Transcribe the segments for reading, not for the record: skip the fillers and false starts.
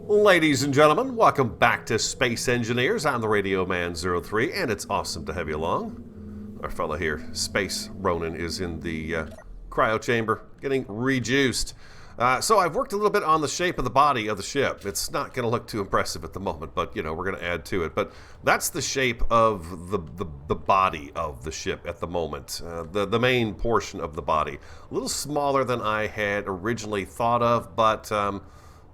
Ladies and gentlemen, welcome back to Space Engineers. I'm the Radio Man 03, and it's awesome to have you along. Our fella here, Space Ronin, is in the cryo chamber, getting rejuiced. So I've worked a little bit on the shape of the body of the ship. It's not going to look too impressive at the moment, but, you know, we're going to add to it. But that's the shape of the body of the ship at the moment, the main portion of the body. A little smaller than I had originally thought of, but,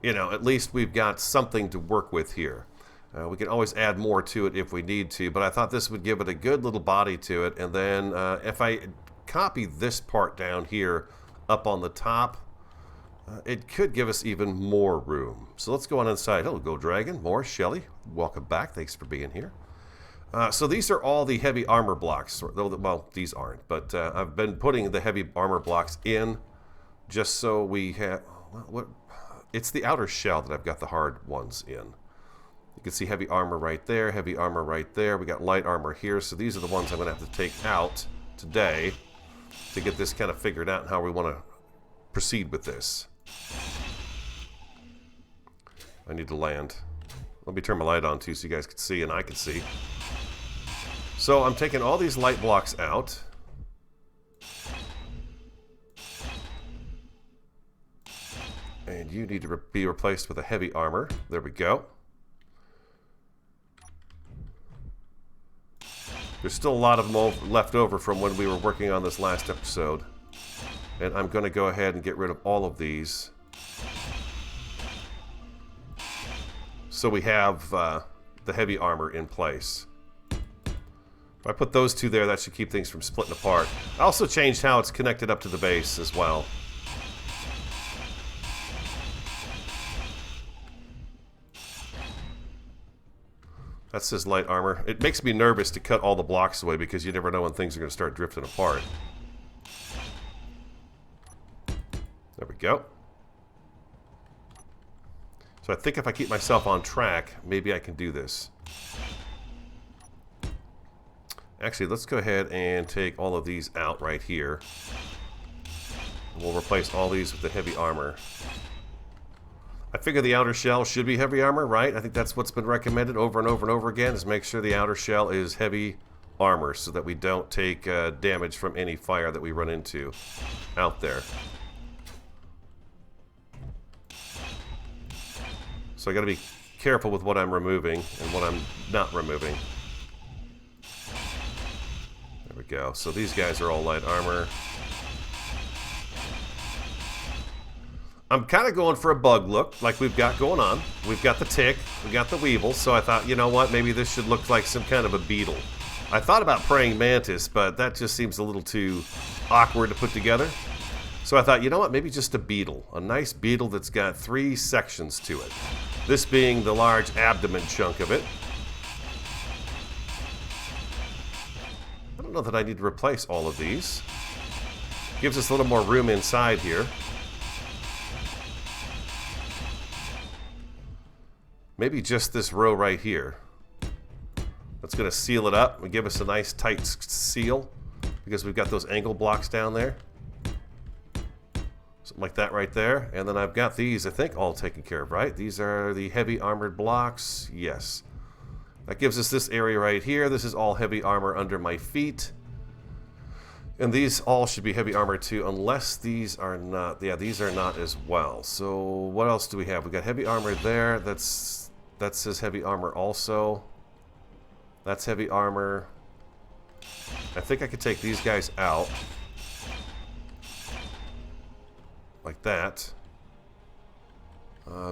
you know, at least we've got something to work with here. We can always add more to it if we need to, but I thought this would give it a good little body to it. And then if I copy this part down here up on the top, it could give us even more room. So let's go on inside. Hello, Go Dragon. Morris, Shelly, welcome back. Thanks for being here. So these are all the heavy armor blocks. Well, these aren't, but I've been putting the heavy armor blocks in just so we have... Well, it's the outer shell that I've got the hard ones in. You can see heavy armor right there, heavy armor right there. We got light armor here, so these are the ones I'm going to have to take out today to get this kind of figured out and how we want to proceed with this. I need to land. Let me turn my light on too so you guys can see and I can see. So I'm taking all these light blocks out. And you need to be replaced with a heavy armor. There we go. There's still a lot of them left over from when we were working on this last episode. And I'm going to go ahead and get rid of all of these. So we have the heavy armor in place. If I put those two there, that should keep things from splitting apart. I also changed how it's connected up to the base as well. That's his light armor. It makes me nervous to cut all the blocks away because you never know when things are going to start drifting apart. There we go. So I think if I keep myself on track, maybe I can do this. Actually, let's go ahead and take all of these out right here. We'll replace all these with the heavy armor. I figure the outer shell should be heavy armor, right? I think that's what's been recommended over and over and over again, is make sure the outer shell is heavy armor so that we don't take damage from any fire that we run into out there. So I got to be careful with what I'm removing and what I'm not removing. There we go. So these guys are all light armor. I'm kind of going for a bug look, like we've got going on. We've got the tick, we got the weevil, so I thought, you know what, maybe this should look like some kind of a beetle. I thought about praying mantis, but that just seems a little too awkward to put together. So I thought, you know what, maybe just a beetle. A nice beetle that's got 3 sections to it. This being the large abdomen chunk of it. I don't know that I need to replace all of these. Gives us a little more room inside here. Maybe just this row right here. That's going to seal it up and give us a nice tight seal because we've got those angle blocks down there. Something like that right there. And then I've got these, I think, all taken care of, right? These are the heavy armored blocks. Yes. That gives us this area right here. This is all heavy armor under my feet. And these all should be heavy armor too, unless these are not. Yeah, these are not as well. So what else do we have? We've got heavy armor there. That says heavy armor also. That's heavy armor. I think I could take these guys out. Like that.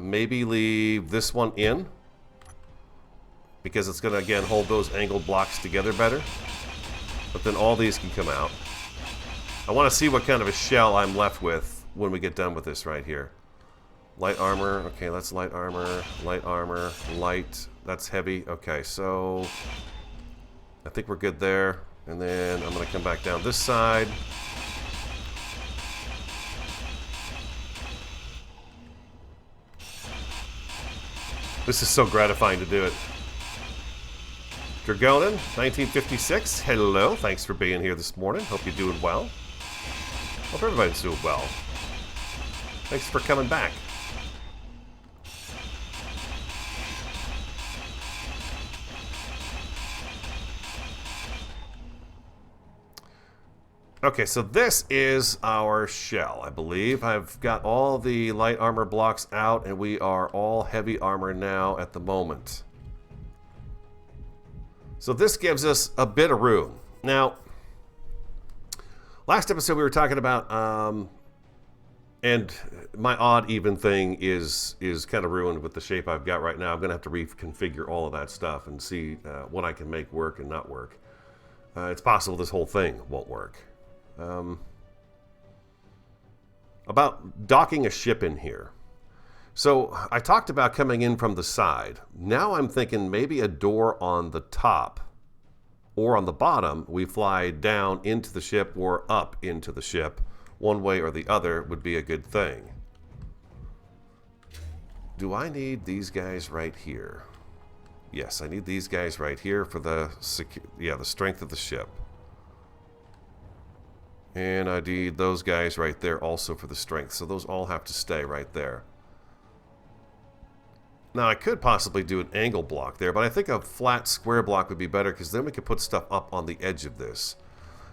Maybe leave this one in. Because it's going to, again, hold those angled blocks together better. But then all these can come out. I want to see what kind of a shell I'm left with when we get done with this right here. Light armor. Okay, that's light armor. Light armor. Light. That's heavy. Okay, so I think we're good there. And then I'm going to come back down this side. This is so gratifying to do it. Dragonin, 1956. Hello. Thanks for being here this morning. Hope you're doing well. Hope everybody's doing well. Thanks for coming back. Okay, so this is our shell, I believe. I've got all the light armor blocks out, and we are all heavy armor now at the moment. So this gives us a bit of room. Now, last episode we were talking about, and my odd even thing is kind of ruined with the shape I've got right now. I'm going to have to reconfigure all of that stuff and see what I can make work and not work. It's possible this whole thing won't work. About docking a ship in here. So I talked about coming in from the side. Now I'm thinking maybe a door on the top or on the bottom. We fly down into the ship or up into the ship. One way or the other would be a good thing. Do I need these guys right here? Yes, I need these guys right here for the strength of the ship. And I need those guys right there also for the strength. So those all have to stay right there. Now I could possibly do an angle block there, but I think a flat square block would be better because then we could put stuff up on the edge of this.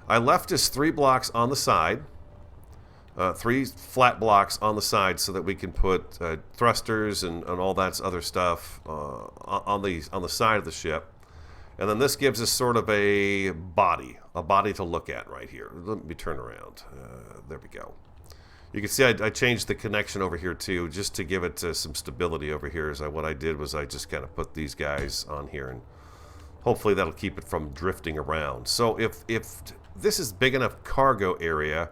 I left just 3 blocks on the side. 3 flat blocks on the side so that we can put thrusters and all that other stuff on the side of the ship. And then this gives us sort of a body to look at right here. Let me turn around. There we go. You can see I changed the connection over here too, just to give it some stability over here. What I did was I just kind of put these guys on here, and hopefully that'll keep it from drifting around. So if this is big enough cargo area,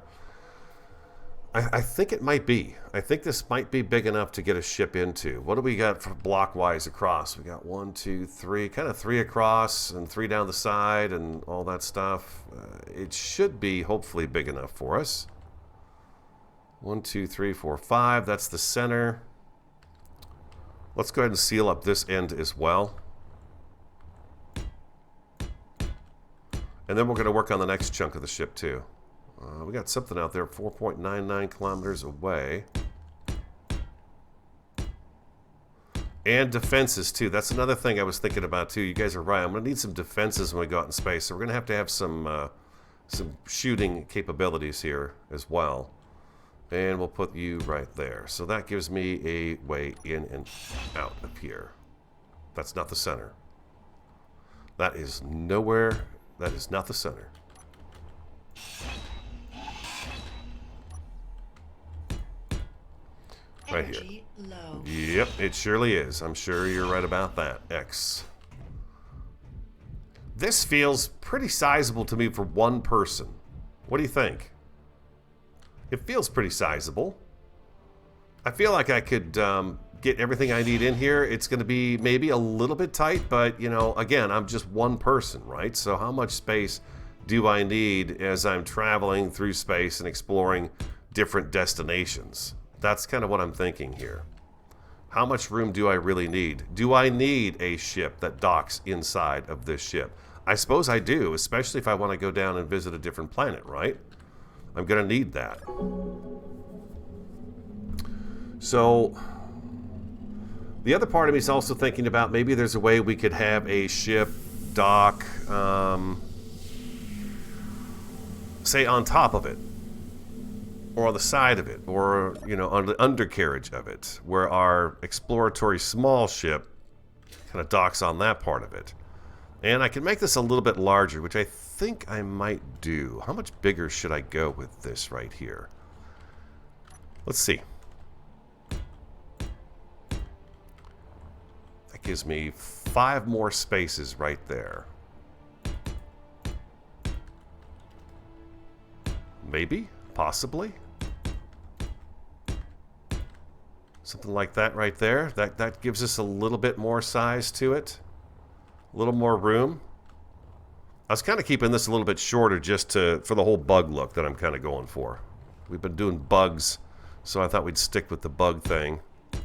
I think it might be. I think this might be big enough to get a ship into. What do we got for block-wise across? We got 1, 2, 3, kind of 3 across and 3 down the side and all that stuff. It should be hopefully big enough for us. 1, 2, 3, 4, 5. That's the center. Let's go ahead and seal up this end as well. And then we're going to work on the next chunk of the ship too. We got something out there 4.99 kilometers away. And defenses too. That's another thing I was thinking about too. You guys are right. I'm going to need some defenses when we go out in space. So we're going to have some shooting capabilities here as well. And we'll put you right there. So that gives me a way in and out of here. That's not the center. That is nowhere. That is not the center. Right here. Low. Yep, it surely is. I'm sure you're right about that. X. This feels pretty sizable to me for one person. What do you think? It feels pretty sizable. I feel like I could get everything I need in here. It's going to be maybe a little bit tight, but, you know, again, I'm just one person, right? So how much space do I need as I'm traveling through space and exploring different destinations? That's kind of what I'm thinking here. How much room do I really need? Do I need a ship that docks inside of this ship? I suppose I do, especially if I want to go down and visit a different planet, right? I'm going to need that. So the other part of me is also thinking about maybe there's a way we could have a ship dock, say on top of it, or on the side of it, or, you know, on the undercarriage of it, where our exploratory small ship kind of docks on that part of it. And I can make this a little bit larger, which I think I might do. How much bigger should I go with this right here? Let's see. That gives me 5 more spaces right there. Maybe, possibly. Something like that right there. That gives us a little bit more size to it. A little more room. I was kind of keeping this a little bit shorter just for the whole bug look that I'm kind of going for. We've been doing bugs, so I thought we'd stick with the bug thing. I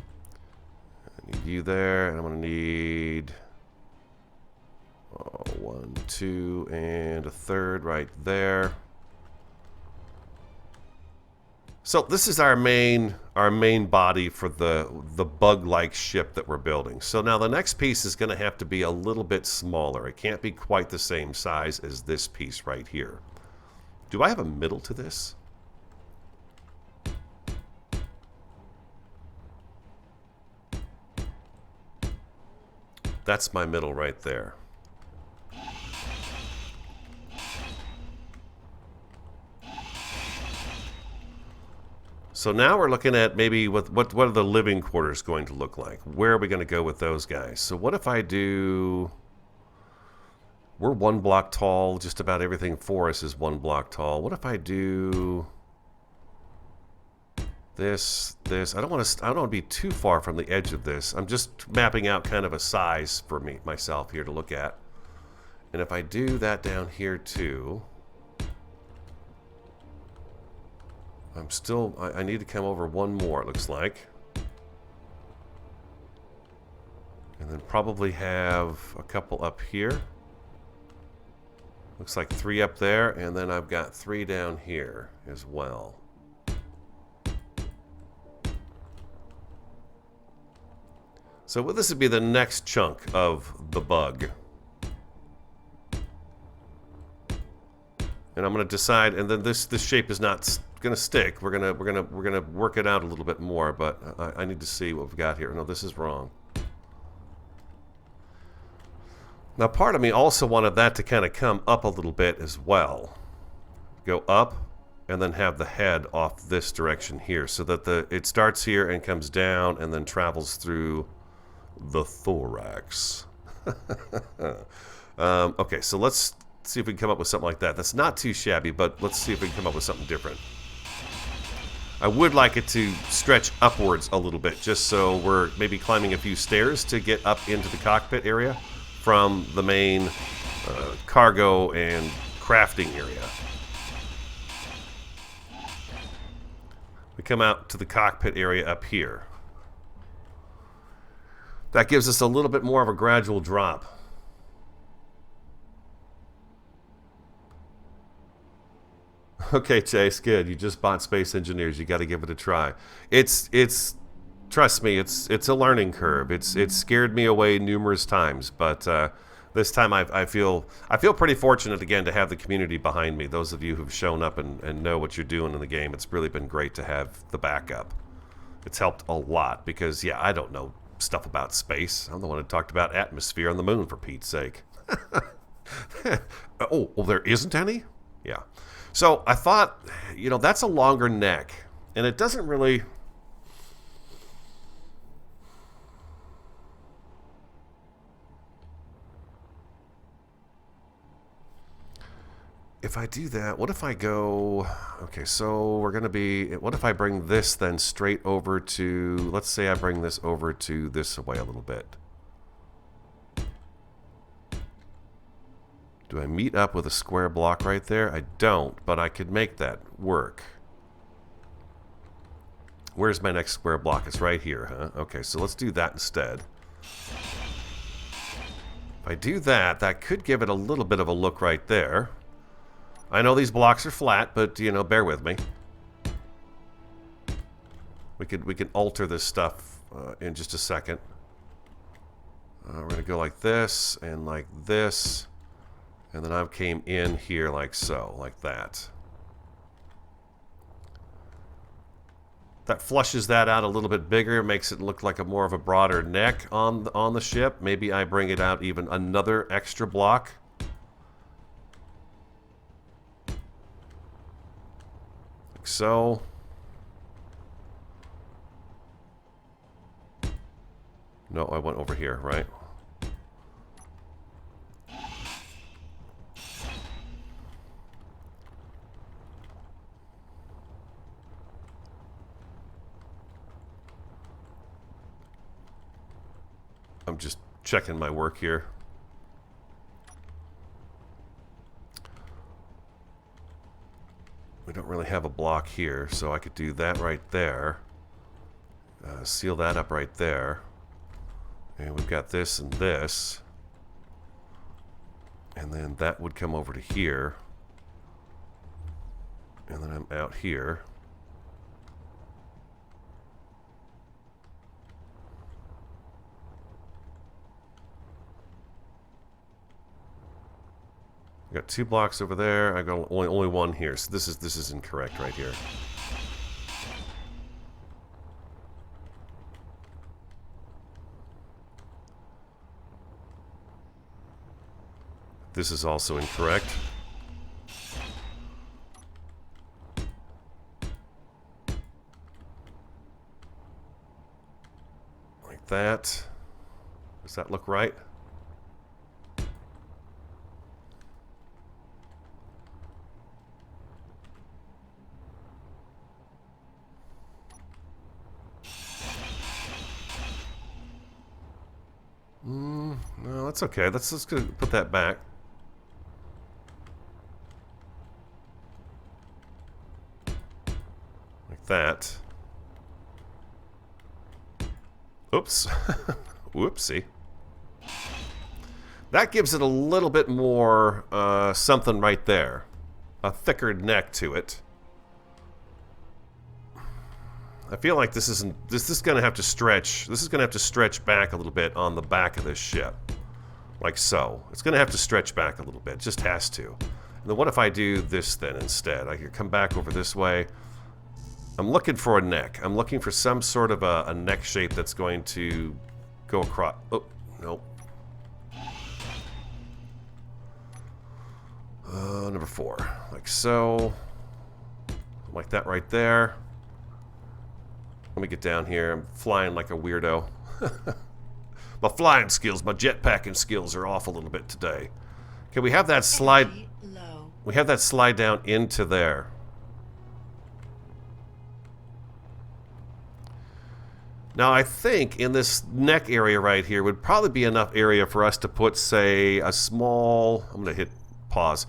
need you there, and I'm going to need 1, 2, and a third right there. So this is our main body for the bug-like ship that we're building. So now the next piece is going to have to be a little bit smaller. It can't be quite the same size as this piece right here. Do I have a middle to this? That's my middle right there. So now we're looking at maybe what are the living quarters going to look like? Where are we going to go with those guys? So what if I do... We're 1 block tall. Just about everything for us is 1 block tall. What if I do... This. I don't want to be too far from the edge of this. I'm just mapping out kind of a size for myself here to look at. And if I do that down here too, I need to come over 1 more, it looks like. And then probably have a couple up here. Looks like 3 up there, and then I've got 3 down here as well. So this would be the next chunk of the bug. And I'm going to decide, and then this shape is not going to stick. We're gonna work it out a little bit more, but I need to see what we've got here. No, this is wrong. Now, part of me also wanted that to kind of come up a little bit as well. Go up, and then have the head off this direction here, so that it starts here and comes down, and then travels through the thorax. Okay, so let's see if we can come up with something like that. That's not too shabby, but let's see if we can come up with something different. I would like it to stretch upwards a little bit, just so we're maybe climbing a few stairs to get up into the cockpit area from the main cargo and crafting area. We come out to the cockpit area up here. That gives us a little bit more of a gradual drop. Okay, Chase, good. You just bought Space Engineers. You got to give it a try. It's trust me, it's a learning curve. It's scared me away numerous times, but this time I feel pretty fortunate again to have the community behind me. Those of you who've shown up and know what you're doing in the game, it's really been great to have the backup. It's helped a lot because, yeah, I don't know stuff about space. I'm the one who talked about atmosphere on the moon, for Pete's sake. Oh, well, there isn't any? Yeah. So I thought, you know, that's a longer neck, and it doesn't really... If I do that, what if I go... Okay, so we're going to be... What if I bring this then straight over to... Let's say I bring this over to this way a little bit. Do I meet up with a square block right there? I don't, but I could make that work. Where's my next square block? It's right here, huh? Okay, so let's do that instead. If I do that, that could give it a little bit of a look right there. I know these blocks are flat, but, you know, bear with me. We can alter this stuff in just a second. We're going to go like this, and then I came in here like so, like that. That flushes that out a little bit bigger, makes it look like a more of a broader neck on the ship. Maybe I bring it out even another extra block. Like so. No, I went over here, right? I'm just checking my work here. We don't really have a block here, so I could do that right there. Seal that up right there. And we've got this and this. And then that would come over to here. And then I'm out here. I got 2 blocks over there. I got only 1 here, so this is incorrect right here. This is also incorrect. Like that. Does that look right? No, that's okay. Let's just put that back. Like that. Oops. Whoopsie. That gives it a little bit more something right there. A thicker neck to it. I feel like this is going to have to stretch. This is going to have to stretch back a little bit on the back of this ship. Like so. It's going to have to stretch back a little bit. It just has to. And then what if I do this then instead? I could come back over this way. I'm looking for a neck. I'm looking for some sort of a neck shape that's going to go across. Oh, nope. Number 4. Like so. Like that right there. Let me get down here. I'm flying like a weirdo. My flying skills, my jetpacking skills are off a little bit today. Okay, we have that slide. We have that slide down into there. Now I think in this neck area right here would probably be enough area for us to put, say, a small, I'm going to hit pause,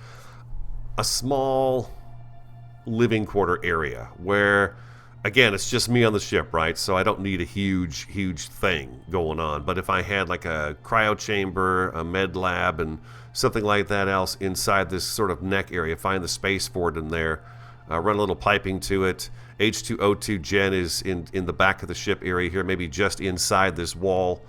a small living quarter area where, again, it's just me on the ship, right? So I don't need a huge thing going on. But if I had like a cryo chamber, a med lab, and something like that else inside this sort of neck area, find the space for it in there, run a little piping to it. H2O2 gen is in the back of the ship area here, maybe just inside this wall.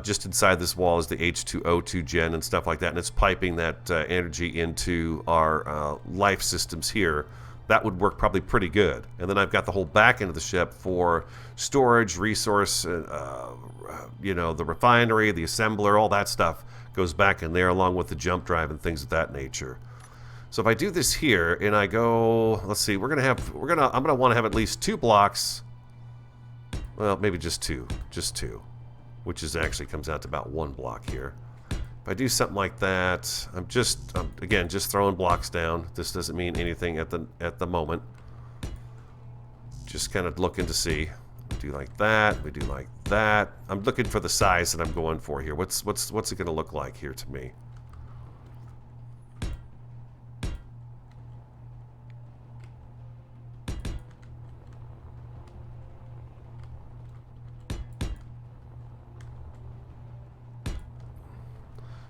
Just inside this wall is the H2O2 gen and stuff like that, and it's piping that energy into our life systems here. That would work probably pretty good. And then I've got the whole back end of the ship for storage, resource, you know, the refinery, the assembler, all that stuff goes back in there along with the jump drive and things of that nature. So if I do this here and I go, let's see, I'm gonna want to have at least 2 blocks. Well, maybe just two, which is actually comes out to about 1 block here. If I do something like that, I'm again just throwing blocks down. This doesn't mean anything at the moment. Just kind of looking to see. We do like that. We do like that. I'm looking for the size that I'm going for here. What's it going to look like here to me?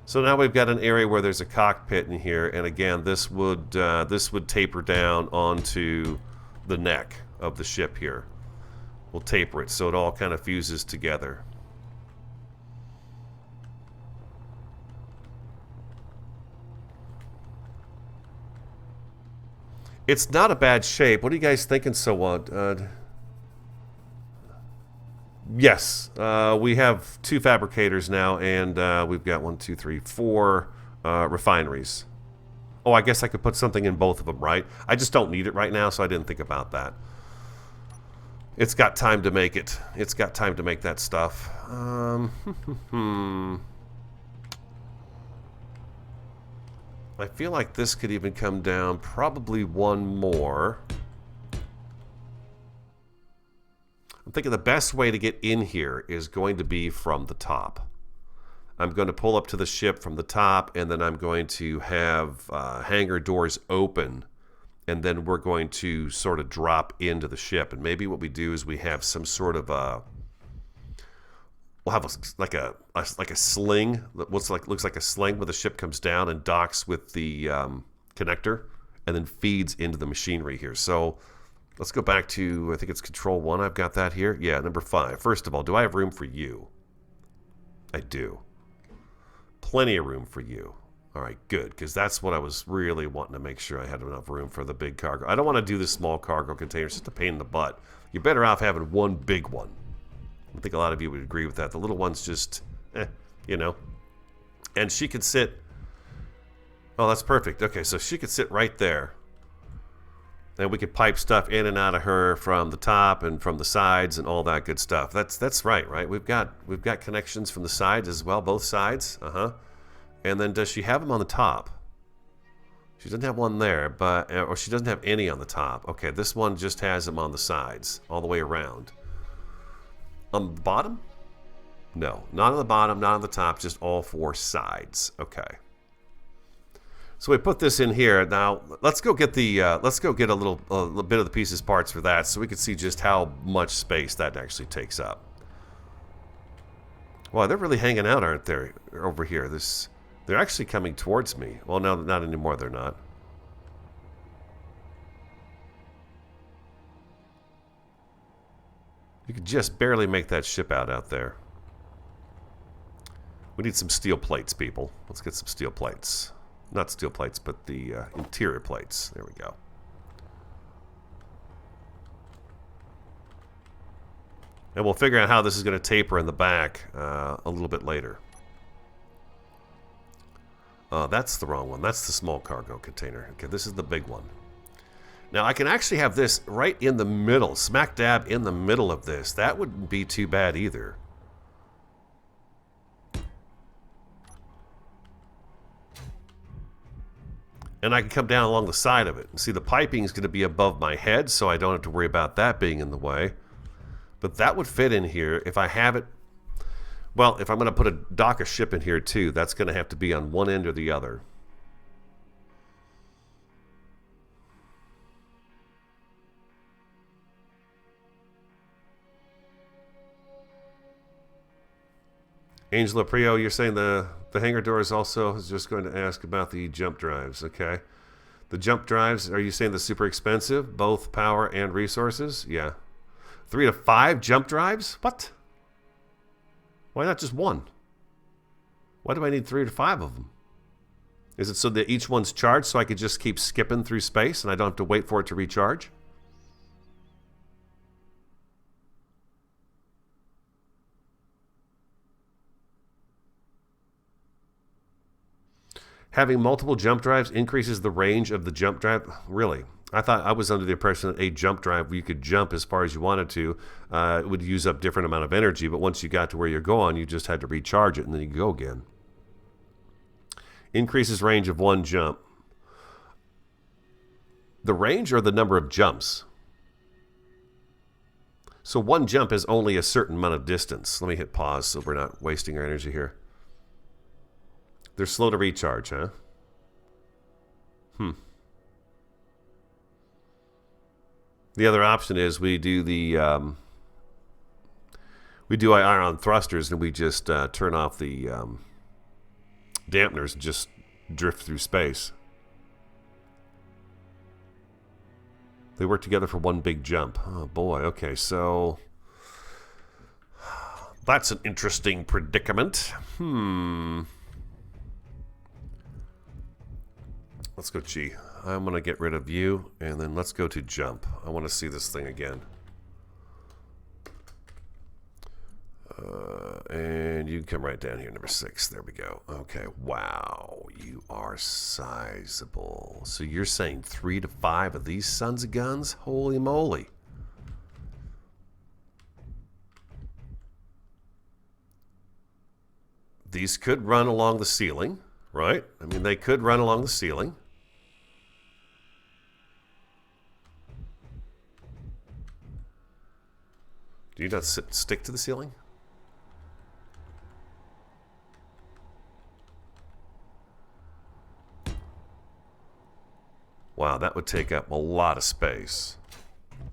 So now we've got an area where there's a cockpit in here, and again, this would taper down onto the neck of the ship here. We'll taper it so it all kind of fuses together. It's not a bad shape. What are you guys thinking so Yes, we have 2 fabricators now, and we've got 1, 2, 3, 4 refineries. Oh, I guess I could put something in both of them, right? I just don't need it right now, so I didn't think about that. It's got time to make it. It's got time to make that stuff. I feel like this could even come down probably 1 more. I'm thinking the best way to get in here is going to be from the top. I'm going to pull up to the ship from the top, and then I'm going to have hangar doors open, and then we're going to sort of drop into the ship. And maybe what we do is we have some sort of we'll have like a sling that looks like a sling where the ship comes down and docks with the connector, and then feeds into the machinery here. So let's go back to, I think it's Control 1. I've got that here. Yeah, number 5. First of all, do I have room for you? I do. Plenty of room for you. All right, good, because that's what I was really wanting to make sure I had enough room for the big cargo. I don't want to do the small cargo containers. It's just a pain in the butt. You're better off having one big one. I think a lot of you would agree with that. The little one's just, you know. And she could sit... Oh, that's perfect. Okay, so she could sit right there. And we could pipe stuff in and out of her from the top and from the sides and all that good stuff. That's right? We've got connections from the sides as well, both sides. And then does she have them on the top? She doesn't have one there, but or she doesn't have any on the top. Okay, this one just has them on the sides, all the way around. On the bottom? No, not on the bottom, not on the top, just all four sides. Okay. So we put this in here. Now let's go get the let's go get a little bit of the pieces parts for that, so we can see just how much space that actually takes up. Wow, they're really hanging out, aren't they? Over here, they're actually coming towards me. Well, no, not anymore. They're not. You could just barely make that ship out there. We need some steel plates, people. Let's get some steel plates. Not steel plates, but the interior plates. There we go. And we'll figure out how this is going to taper in the back a little bit later. That's the wrong one. That's the small cargo container. Okay, this is the big one. Now, I can actually have this right in the middle, smack dab in the middle of this. That wouldn't be too bad either. And I can come down along the side of it. And see, the piping is going to be above my head, so I don't have to worry about that being in the way. But that would fit in here if I have it. Well, if I'm going to put a dock of ship in here too, that's going to have to be on one end or the other. Angela Prio, you're saying the hangar door is also just going to ask about the jump drives, okay? The jump drives, are you saying they're super expensive? Both power and resources? Yeah. 3 to 5 jump drives? What? Why not just one? Why do I need 3 to 5 of them? Is it so that each one's charged so I could just keep skipping through space and I don't have to wait for it to recharge? Having multiple jump drives increases the range of the jump drive? Really? I was under the impression that a jump drive, you could jump as far as you wanted to. It would use up different amount of energy, but once you got to where you're going, you just had to recharge it and then you go again. Increases range of one jump. The range or the number of jumps? So one jump is only a certain amount of distance. Let me hit pause so we're not wasting our energy here. They're slow to recharge, huh? The other option is we do the ion thrusters and we just turn off the dampeners and just drift through space. They work together for one big jump. Oh boy. Okay, so that's an interesting predicament. Let's go G. I'm going to get rid of you, and then let's go to jump. I want to see this thing again. And you can come right down here, number 6. There we go. Okay, wow. You are sizable. So you're saying 3 to 5 of these sons of guns? Holy moly. These could run along the ceiling, right? I mean, they could run along the ceiling. Do you not stick to the ceiling? Wow, that would take up a lot of space.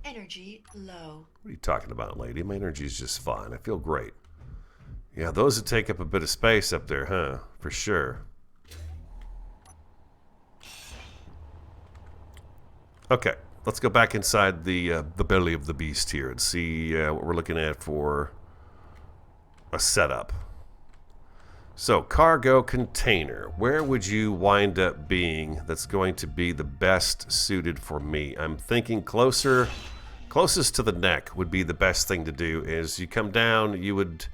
Energy low. What are you talking about, lady? My energy is just fine. I feel great. Yeah, those would take up a bit of space up there, huh? For sure. Okay. Let's go back inside the belly of the beast here and see what we're looking at for a setup. So, cargo container. Where would you wind up being that's going to be the best suited for me? I'm thinking closest to the neck would be the best thing to do. Is you come down, you would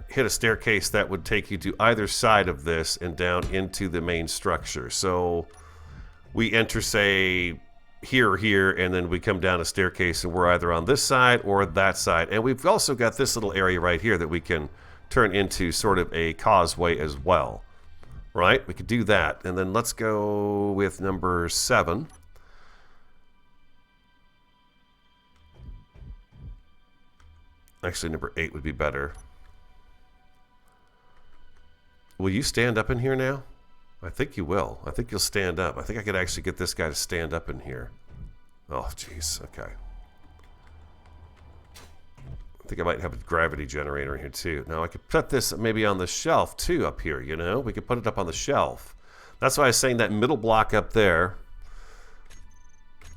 hit a staircase that would take you to either side of this and down into the main structure. So we enter, say, here or here, and then we come down a staircase and we're either on this side or that side. And we've also got this little area right here that we can turn into sort of a causeway as well, right? We could do that. And then let's go with number 7. Actually, number 8 would be better. Will you stand up in here now? I think you will. I think you'll stand up. I think I could actually get this guy to stand up in here. Oh, jeez. Okay. I think I might have a gravity generator in here too. Now I could put this maybe on the shelf too up here, you know? We could put it up on the shelf. That's why I was saying that middle block up there.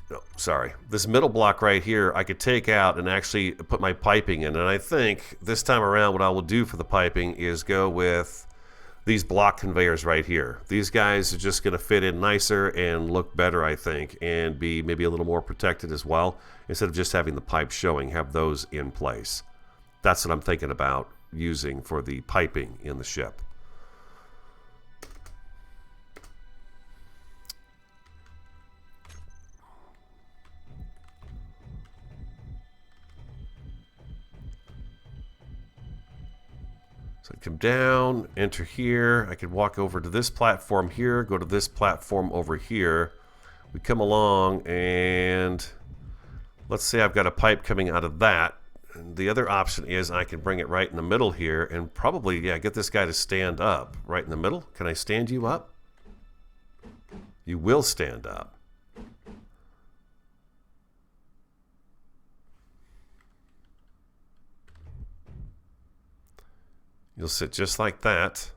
No, sorry. This middle block right here, I could take out and actually put my piping in. And I think this time around what I will do for the piping is go with these block conveyors right here. These guys are just going to fit in nicer and look better, I think, and be maybe a little more protected as well. Instead of just having the pipe showing, have those in place. That's what I'm thinking about using for the piping in the ship. So I'd come down, enter here. I could walk over to this platform here, go to this platform over here. We come along and let's say I've got a pipe coming out of that. And the other option is I can bring it right in the middle here and probably, yeah, get this guy to stand up right in the middle. Can I stand you up? You will stand up. You'll sit just like that.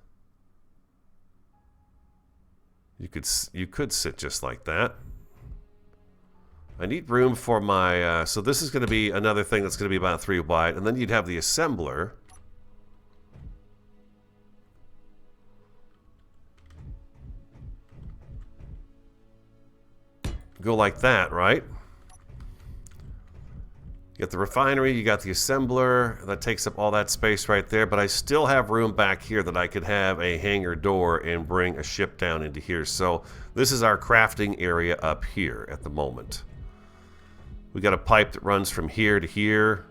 You could sit just like that. I need room for my, so this is going to be another thing that's going to be about 3 wide. And then you'd have the assembler. Go like that, right? You got the refinery, you got the assembler. That takes up all that space right there. But I still have room back here that I could have a hangar door and bring a ship down into here. So this is our crafting area up here at the moment. We got a pipe that runs from here to here.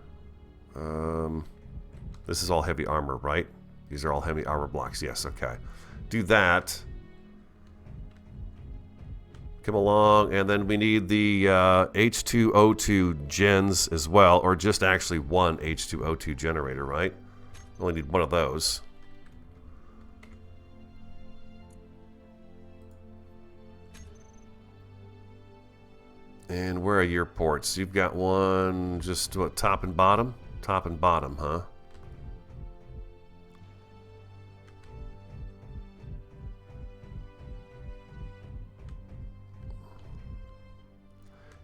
This is all heavy armor, right? These are all heavy armor blocks. Yes, okay. Do that. Come along, and then we need the H2O2 gens as well, or just actually one H2O2 generator, right? Only need one of those. And where are your ports? You've got one just what, top and bottom? Top and bottom, huh?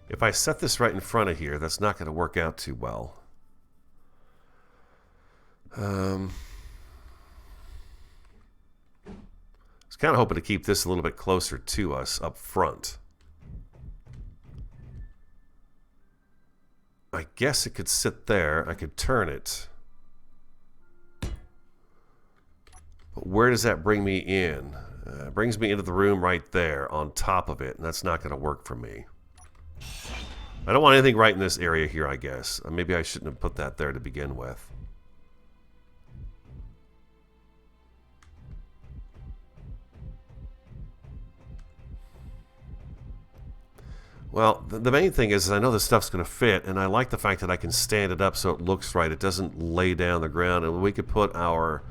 If I set this right in front of here, that's not going to work out too well. I was kind of hoping to keep this a little bit closer to us up front. I guess it could sit there. I could turn it. But where does that bring me in? It brings me into the room right there on top of it, and that's not going to work for me. I don't want anything right in this area here, I guess. Maybe I shouldn't have put that there to begin with. Well, the main thing is I know this stuff's going to fit, and I like the fact that I can stand it up so it looks right. It doesn't lay down the ground, and we could put our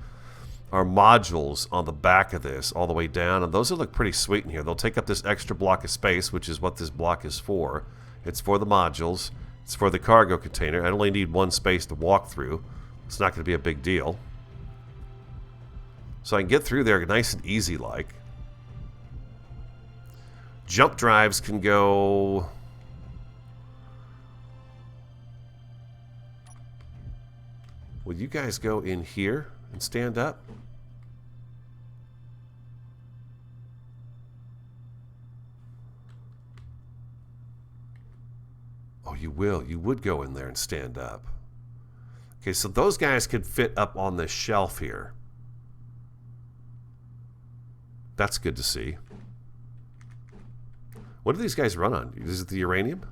modules on the back of this all the way down, and those will look pretty sweet in here. They'll take up this extra block of space, which is what this block is for. It's for the modules. It's for the cargo container. I only need one space to walk through. It's not going to be a big deal. So I can get through there nice and easy like. Jump drives can go... Will you guys go in here? and stand up? Oh, you will. You would go in there and stand up. Okay, so those guys could fit up on this shelf here. That's good to see. What do these guys run on? Is it the uranium?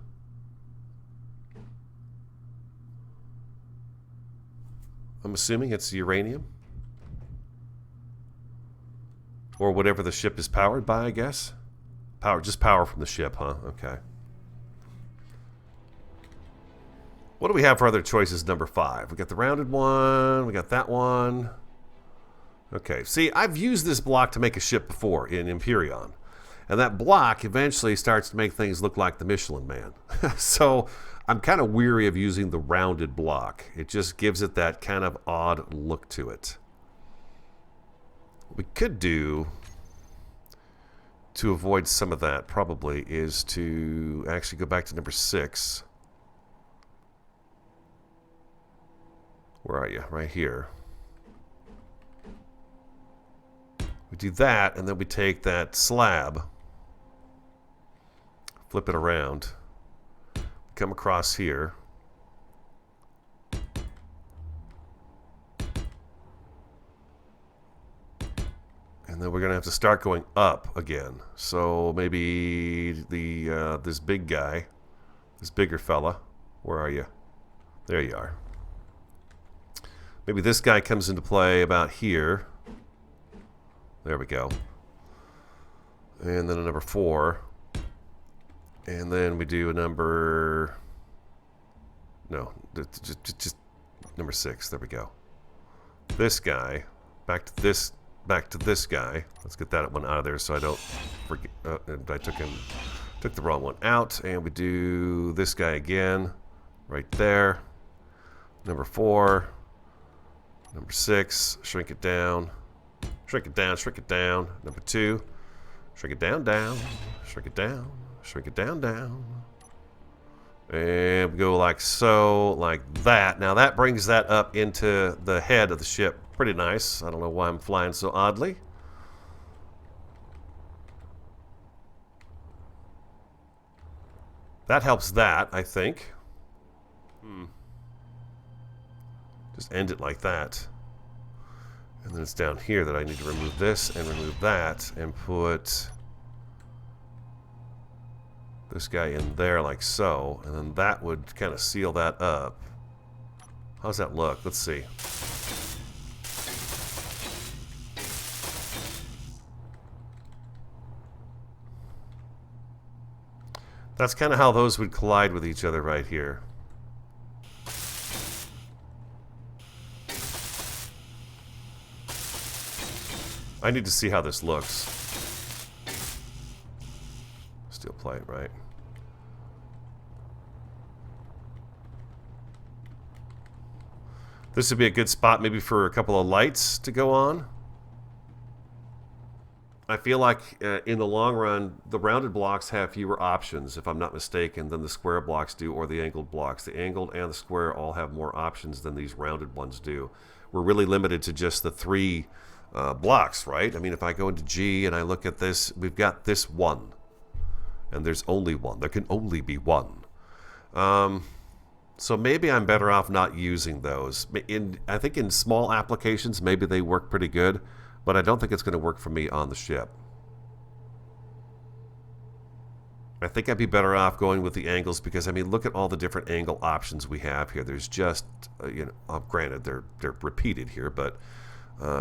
I'm assuming it's the uranium. Or whatever the ship is powered by, I guess. Just power from the ship, huh? Okay. What do we have for other choices? Number 5. We got the rounded one. We got that one. Okay. See, I've used this block to make a ship before in Empyrean. And that block eventually starts to make things look like the Michelin Man. So I'm kind of weary of using the rounded block. It just gives it that kind of odd look to it. What we could do to avoid some of that probably is to actually go back to number 6. Where are you? Right here. We do that, and then we take that slab, flip it around, come across here, and then we're going to have to start going up again. So maybe the this big guy, this bigger fella, where are you? There you are. Maybe this guy comes into play about here. There we go. And then a number 4. And then we do a number... No, just number 6. There we go. This guy. Back to this guy. Let's get that one out of there so I don't forget. I took the wrong one out. And we do this guy again. Right there. Number 4. Number 6, shrink it down. Shrink it down, shrink it down. Number 2, shrink it down, down. Shrink it down, shrink it down, down. And we go like so, like that. Now that brings that up into the head of the ship. Pretty nice. I don't know why I'm flying so oddly. That helps that, I think. Just end it like that. And then it's down here that I need to remove this and remove that and put this guy in there like so. And then that would kind of seal that up. How's that look? Let's see. That's kind of how those would collide with each other right here. I need to see how this looks. Steel plate, right? This would be a good spot maybe for a couple of lights to go on. I feel like in the long run, the rounded blocks have fewer options, if I'm not mistaken, than the square blocks do or the angled blocks. The angled and the square all have more options than these rounded ones do. We're really limited to just the 3 blocks, right? I mean, if I go into G and I look at this, we've got this one. And there's only one. There can only be one. So maybe I'm better off not using those. I think in small applications, maybe they work pretty good. But I don't think it's going to work for me on the ship. I think I'd be better off going with the angles because, I mean, look at all the different angle options we have here. There's just, granted, they're repeated here, but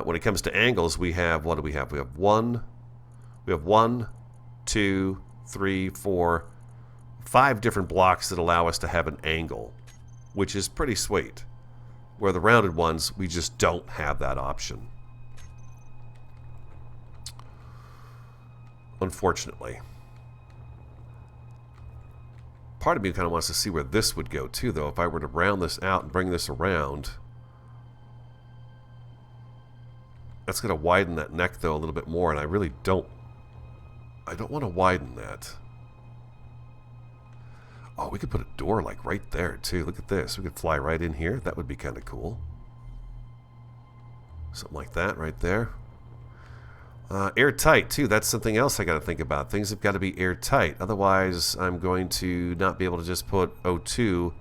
when it comes to angles, we have, what do we have? We have one, 2, 3, 4, 5 different blocks that allow us to have an angle, which is pretty sweet. Where the rounded ones, we just don't have that option. Unfortunately. Part of me kind of wants to see where this would go too, though. If I were to round this out and bring this around, that's going to widen that neck, though, a little bit more, and I really don't want to widen that. Oh, we could put a door like right there too. Look at this. We could fly right in here. That would be kind of cool. Something like that right there. Airtight, too. That's something else I got to think about. Things have got to be airtight. Otherwise, I'm going to not be able to just put O2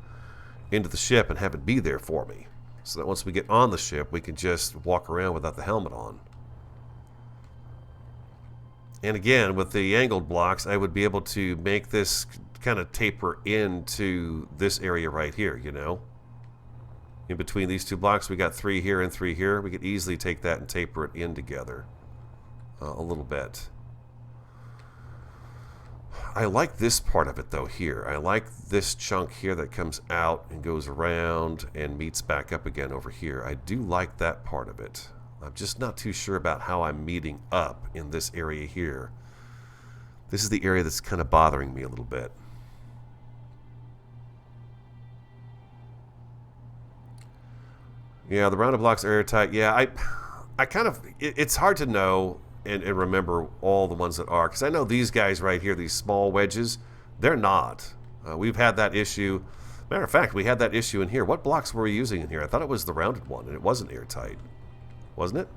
into the ship and have it be there for me. So that once we get on the ship, we can just walk around without the helmet on. And again, with the angled blocks, I would be able to make this kind of taper into this area right here, you know. In between these two blocks, we got 3 here and 3 here. We could easily take that and taper it in together a little bit. I like this part of it, though, here. I like this chunk here that comes out and goes around and meets back up again over here. I do like that part of it. I'm just not too sure about how I'm meeting up in this area here. This is the area that's kind of bothering me a little bit. Yeah, the rounded blocks are airtight. Yeah, I kind of... It's hard to know and remember all the ones that are. Because I know these guys right here, these small wedges, they're not. We've had that issue. Matter of fact, we had that issue in here. What blocks were we using in here? I thought it was the rounded one, and it wasn't airtight. Wasn't it?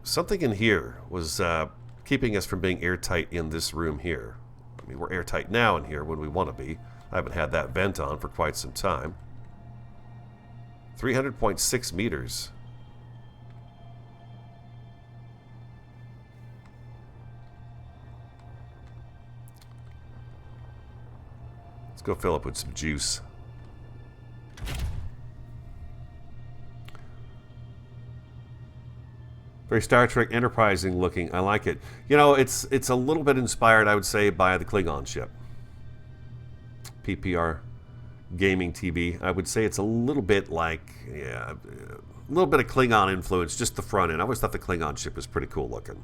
Something in here was keeping us from being airtight in this room here. I mean, we're airtight now in here when we want to be. I haven't had that vent on for quite some time. 300.6 meters. Let's go fill up with some juice. Very Star Trek Enterprising looking. I like it. You know, it's a little bit inspired, I would say, by the Klingon ship. PPR Gaming TV. I would say it's a little bit like, yeah, a little bit of Klingon influence, just the front end. I always thought the Klingon ship was pretty cool looking.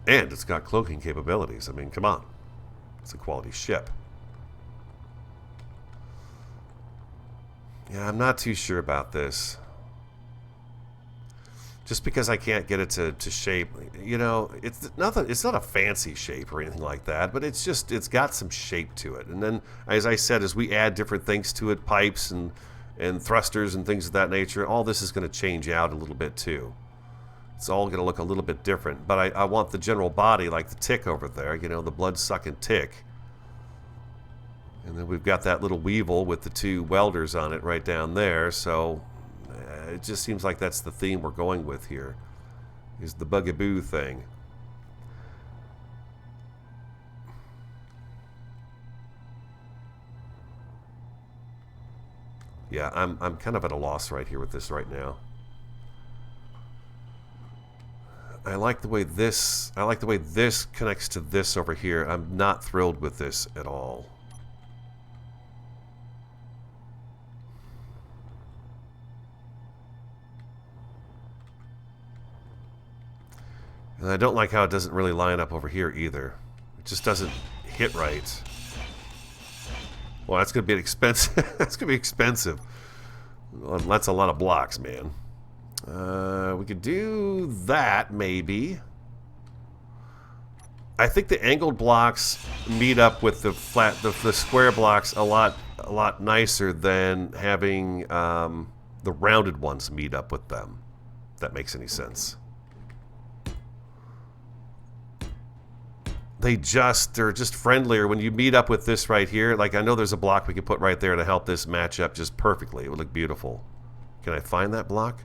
And it's got cloaking capabilities. I mean, come on. It's a quality ship. Yeah, I'm not too sure about this. Just because I can't get it to shape, you know, it's nothing. It's not a fancy shape or anything like that, but it's just, it's got some shape to it. And then, as I said, as we add different things to it, pipes and thrusters and things of that nature, all this is going to change out a little bit too. It's all going to look a little bit different. But I want the general body, like the tick over there, you know, the blood-sucking tick. And then we've got that little weevil with the 2 welders on it right down there, so it just seems like that's the theme we're going with here, is the bugaboo thing. Yeah, I'm kind of at a loss right here with this right now. I like the way this connects to this over here. I'm not thrilled with this at all. And I don't like how it doesn't really line up over here either. It just doesn't hit right. Well, that's going to be expensive. That's going to be expensive. Well, that's a lot of blocks, man. We could do that, maybe. I think the angled blocks meet up with the flat, the square blocks a lot nicer than having the rounded ones meet up with them. If that makes any sense. They're just friendlier when you meet up with this right here. Like, I know there's a block we could put right there to help this match up just perfectly. It would look beautiful. Can I find that block?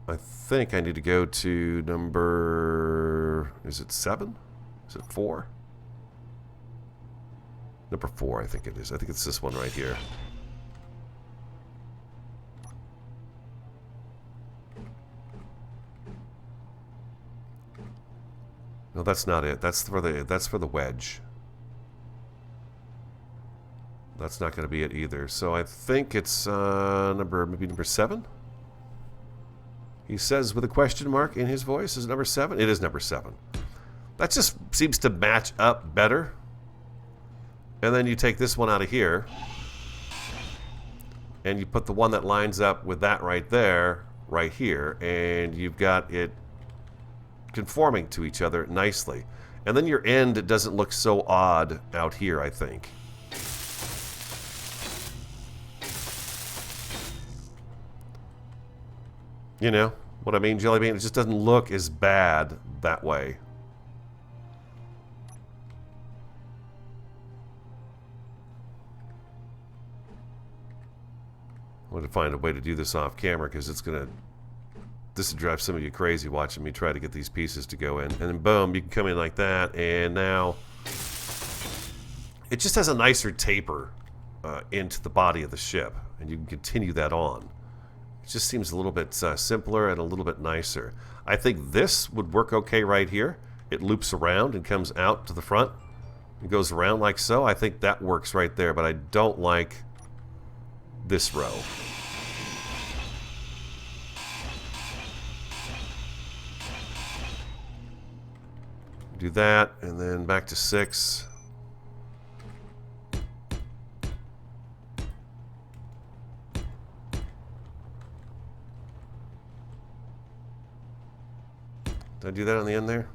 I think I need to go to number... Is it 7? Is it 4? Number 4, I think it is. I think it's this one right here. No, that's not it. That's for the wedge. That's not going to be it either. So I think it's maybe number 7. He says with a question mark in his voice. Is it number 7? It is number 7. That just seems to match up better. And then you take this one out of here, and you put the one that lines up with that right there, right here, and you've got it conforming to each other nicely. And then your end doesn't look so odd out here, I think. You know what I mean, Jelly Bean? It just doesn't look as bad that way. I want to find a way to do this off camera because it's going to... This would drive some of you crazy watching me try to get these pieces to go in. And then boom, you can come in like that, and now it just has a nicer taper into the body of the ship, and you can continue that on. It just seems a little bit simpler and a little bit nicer. I think this would work okay right here. It loops around and comes out to the front. It goes around like so. I think that works right there, but I don't like this row. Do that, and then back to 6. Did I do that on the end there?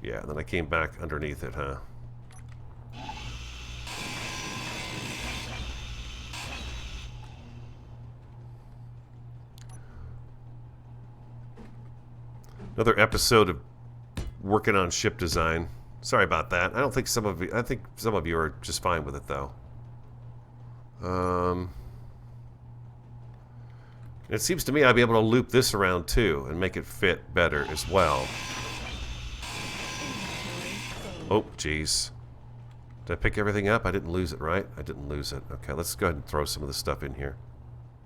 Yeah, and then I came back underneath it, huh? Another episode of working on ship design. Sorry about that. I don't think some of you... I think some of you are just fine with it, though. It seems to me I'd be able to loop this around, too, and make it fit better as well. Oh, jeez. Did I pick everything up? I didn't lose it, right? I didn't lose it. Okay, let's go ahead and throw some of this stuff in here.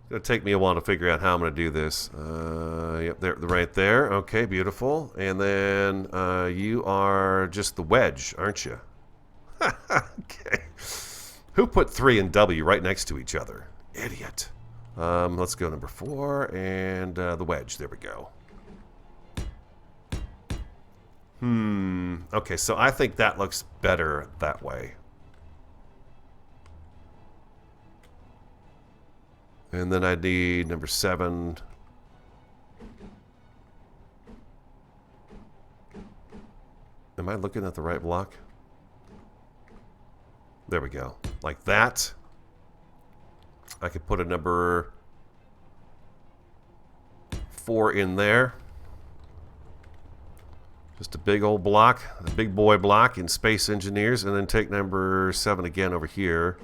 It's going to take me a while to figure out how I'm going to do this. Yep, there, right there. Okay, beautiful. And then you are just the wedge, aren't you? Okay. Who put 3 and W right next to each other? Idiot. Let's go number 4 and the wedge. There we go. Okay, so I think that looks better that way. And then I need number 7. Am I looking at the right block? There we go. Like that. I could put a number 4 in there. Just a big old block, a big boy block in Space Engineers, and then take number 7 again over here.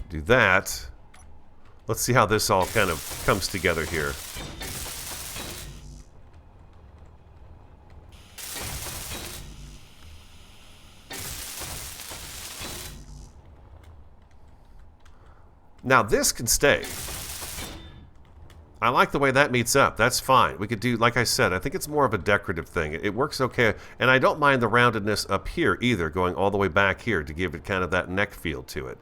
Do that. Let's see how this all kind of comes together here. Now this can stay. I like the way that meets up. That's fine. We could do, like I said, I think it's more of a decorative thing. It works okay. And I don't mind the roundedness up here either, going all the way back here to give it kind of that neck feel to it.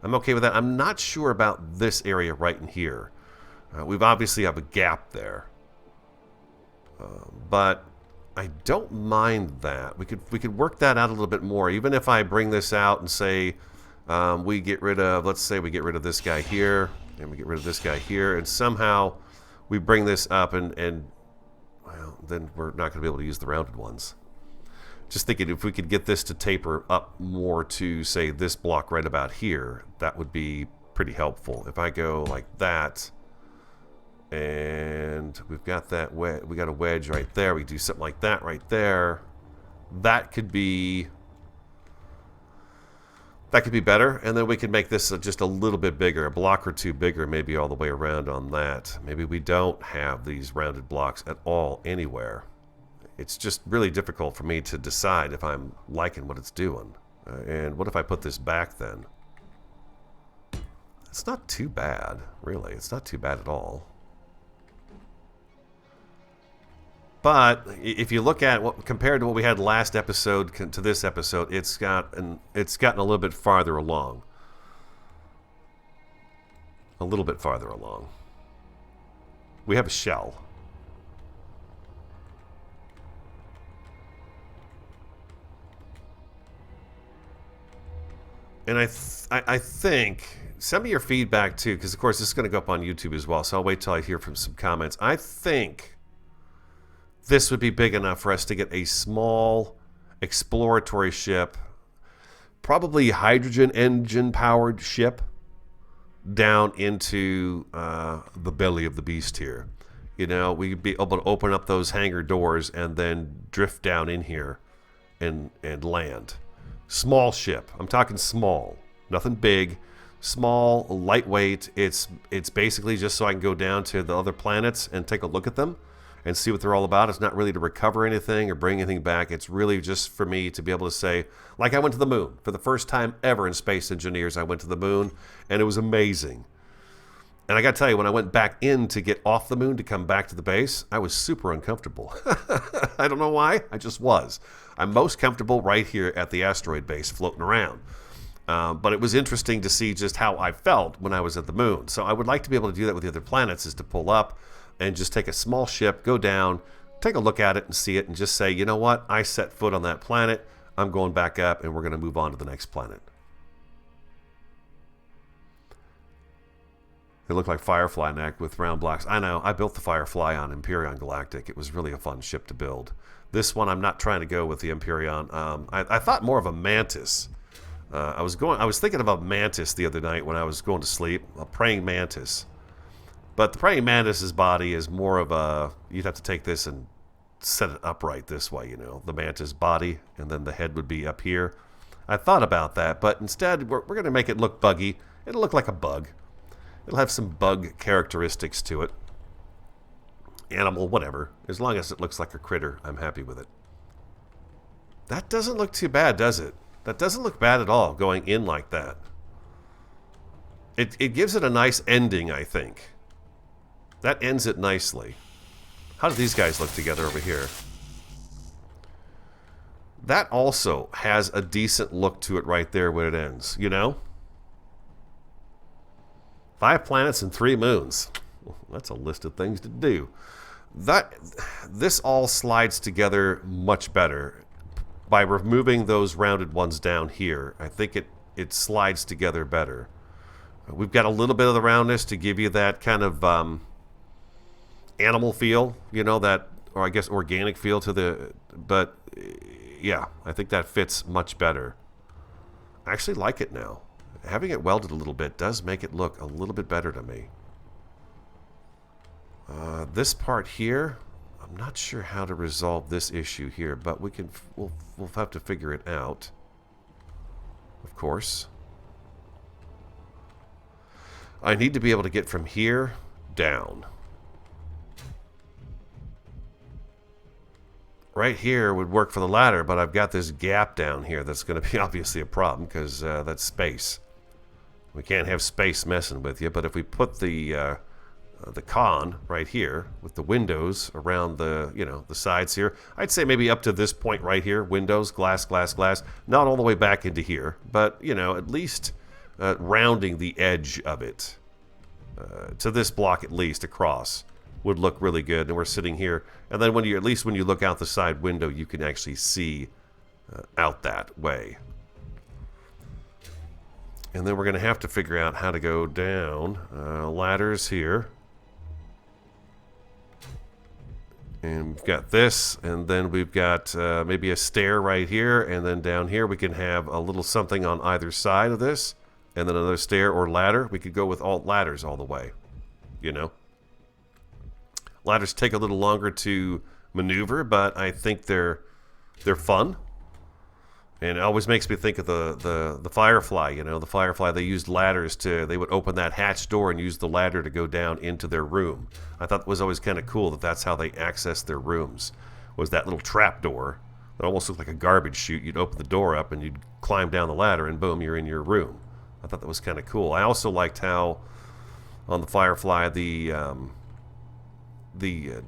I'm okay with that. I'm not sure about this area right in here. We've obviously have a gap there. But I don't mind that. We could work that out a little bit more. Even if I bring this out and say we get rid of, let's say we get rid of this guy here, and we get rid of this guy here, and somehow we bring this up and well, then we're not going to be able to use the rounded ones. Just thinking if we could get this to taper up more to, say, this block right about here, that would be pretty helpful. If I go like that, and we've got that we got a wedge right there, we do something like that right there, that could be better, and then we can make this just a little bit bigger, a block or 2 bigger, maybe all the way around on that. Maybe we don't have these rounded blocks at all anywhere. It's just really difficult for me to decide if I'm liking what it's doing. And what if I put this back then? It's not too bad, really. It's not too bad at all. But if you look at what compared to what we had last episode to this episode, it's gotten a little bit farther along. A little bit farther along. We have a shell. And I think Send me your feedback too, because of course this is going to go up on YouTube as well, so I'll wait till I hear from some comments. I think this would be big enough for us to get a small exploratory ship, probably hydrogen engine powered ship, down into the belly of the beast here. You know, we'd be able to open up those hangar doors and then drift down in here and land. Small ship. I'm talking small. Nothing big. Small, lightweight. It's basically just so I can go down to the other planets and take a look at them and see what they're all about. It's not really to recover anything or bring anything back. It's really just for me to be able to say, like I went to the moon. For the first time ever in Space Engineers, I went to the moon, and it was amazing. And I got to tell you, when I went back in to get off the moon to come back to the base, I was super uncomfortable. I don't know why. I just was. I'm most comfortable right here at the asteroid base floating around. But it was interesting to see just how I felt when I was at the moon. So I would like to be able to do that with the other planets, is to pull up and just take a small ship, go down, take a look at it and see it, and just say, you know what? I set foot on that planet. I'm going back up, and we're going to move on to the next planet. They look like Firefly neck with round blocks. I know. I built the Firefly on Empyrean Galactic. It was really a fun ship to build. This one, I'm not trying to go with the Empyrean. I thought more of a Mantis. I was thinking of a Mantis the other night when I was going to sleep. A praying mantis. But the praying mantis's body is more of a... You'd have to take this and set it upright this way, you know. The mantis body, and then the head would be up here. I thought about that, but instead we're going to make it look buggy. It'll look like a bug. It'll have some bug characteristics to it. Animal, whatever. As long as it looks like a critter, I'm happy with it. That doesn't look too bad, does it? That doesn't look bad at all, going in like that. It gives it a nice ending, I think. That ends it nicely. How do these guys look together over here? That also has a decent look to it right there when it ends, you know? 5 planets and 3 moons. That's a list of things to do. This all slides together much better. By removing those rounded ones down here, I think it slides together better. We've got a little bit of the roundness to give you that kind of animal feel, you know, that, or I guess organic feel to the, but yeah, I think that fits much better. I actually like it now. Having it welded a little bit does make it look a little bit better to me. This part here, I'm not sure how to resolve this issue here, but we'll have to figure it out. Of course. I need to be able to get from here down. Right here would work for the ladder, but I've got this gap down here that's going to be obviously a problem because that's space. We can't have space messing with you, but if we put the con right here with the windows around the, you know, the sides here, I'd say maybe up to this point right here, windows, glass, glass, glass, not all the way back into here, but, you know, at least rounding the edge of it to this block at least across would look really good. And we're sitting here, and then when you, at least when you look out the side window, you can actually see out that way. And then we're going to have to figure out how to go down. Ladders here. And we've got this, and then we've got maybe a stair right here, and then down here we can have a little something on either side of this, and then another stair or ladder. We could go with all ladders all the way, you know. Ladders take a little longer to maneuver, but I think they're fun. And it always makes me think of the Firefly, you know. The Firefly, they used ladders they would open that hatch door and use the ladder to go down into their room. I thought it was always kind of cool that that's how they accessed their rooms, was that little trap door that almost looked like a garbage chute. You'd open the door up and you'd climb down the ladder and boom, you're in your room. I thought that was kind of cool. I also liked how on the Firefly the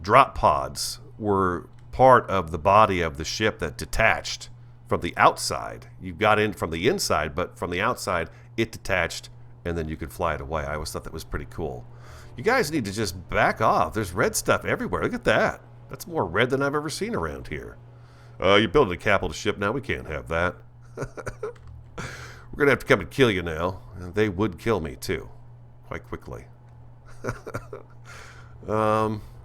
drop pods were part of the body of the ship that detached from the outside. You got in from the inside, but from the outside it detached and then you could fly it away. I always thought that was pretty cool. You guys need to just back off. There's red stuff everywhere. Look at that. That's more red than I've ever seen around here. You're building a capital ship now. We can't have that. We're going to have to come and kill you now. And they would kill me, too. Quite quickly.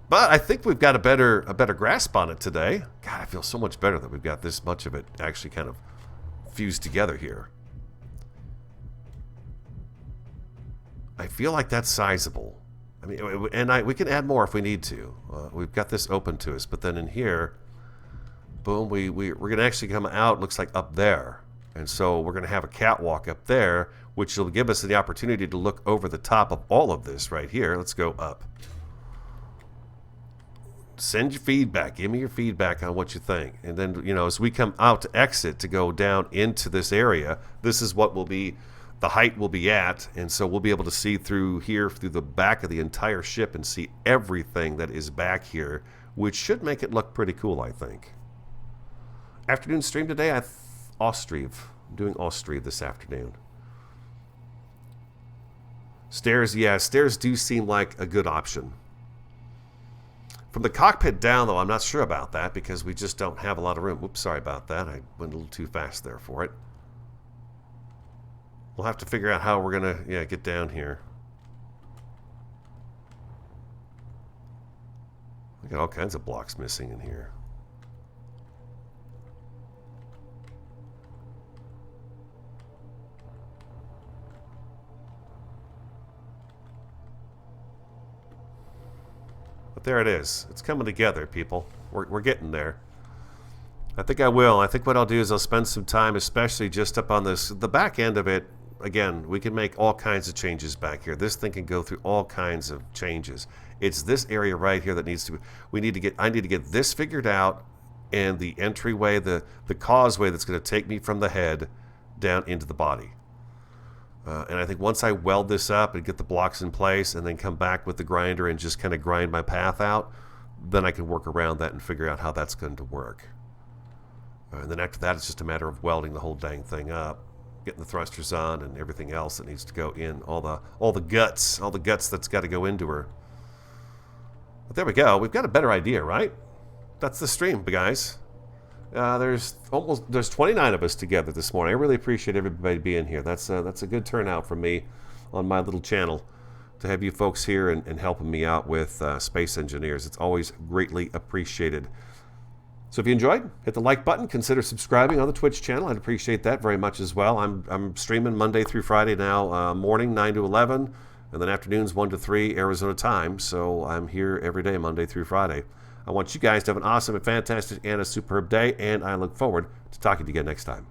But I think we've got a better grasp on it today. God, I feel so much better that we've got this much of it actually kind of fused together here. I feel like that's sizable. I mean, and we can add more if we need to. We've got this open to us, but then in here, boom, we're going to actually come out, looks like up there. And so we're going to have a catwalk up there, which will give us the opportunity to look over the top of all of this right here. Let's go up. Send your feedback. Give me your feedback on what you think. And then, you know, as we come out to exit to go down into this area, this is what will be, the height will be at. And so we'll be able to see through here, through the back of the entire ship and see everything that is back here, which should make it look pretty cool, I think. Afternoon stream today, I'm doing Austrieve this afternoon. Stairs, yeah, stairs do seem like a good option. From the cockpit down, though, I'm not sure about that because we just don't have a lot of room. Oops, sorry about that. I went a little too fast there for it. We'll have to figure out how we're going to, get down here. We got all kinds of blocks missing in here. But there it is. It's coming together, people. We're getting there. I think I will. I think what I'll do is I'll spend some time, especially just up on the back end of it. Again, we can make all kinds of changes back here. This thing can go through all kinds of changes. It's this area right here that needs to. I need to get this figured out, and the entryway, the causeway that's going to take me from the head down into the body. And I think once I weld this up and get the blocks in place and then come back with the grinder and just kind of grind my path out, then I can work around that and figure out how that's going to work. And then after that, it's just a matter of welding the whole dang thing up, getting the thrusters on and everything else that needs to go in, all the guts that's got to go into her. But there we go. We've got a better idea, right? That's the stream, guys. There's 29 of us together this morning. I really appreciate everybody being here. That's a good turnout for me on my little channel to have you folks here and helping me out with Space Engineers. It's always greatly appreciated. So if you enjoyed, hit the like button. Consider subscribing on the Twitch channel. I'd appreciate that very much as well. I'm streaming Monday through Friday now, morning 9 to 11, and then afternoons 1 to 3 Arizona time. So I'm here every day, Monday through Friday. I want you guys to have an awesome and fantastic and a superb day, and I look forward to talking to you again next time.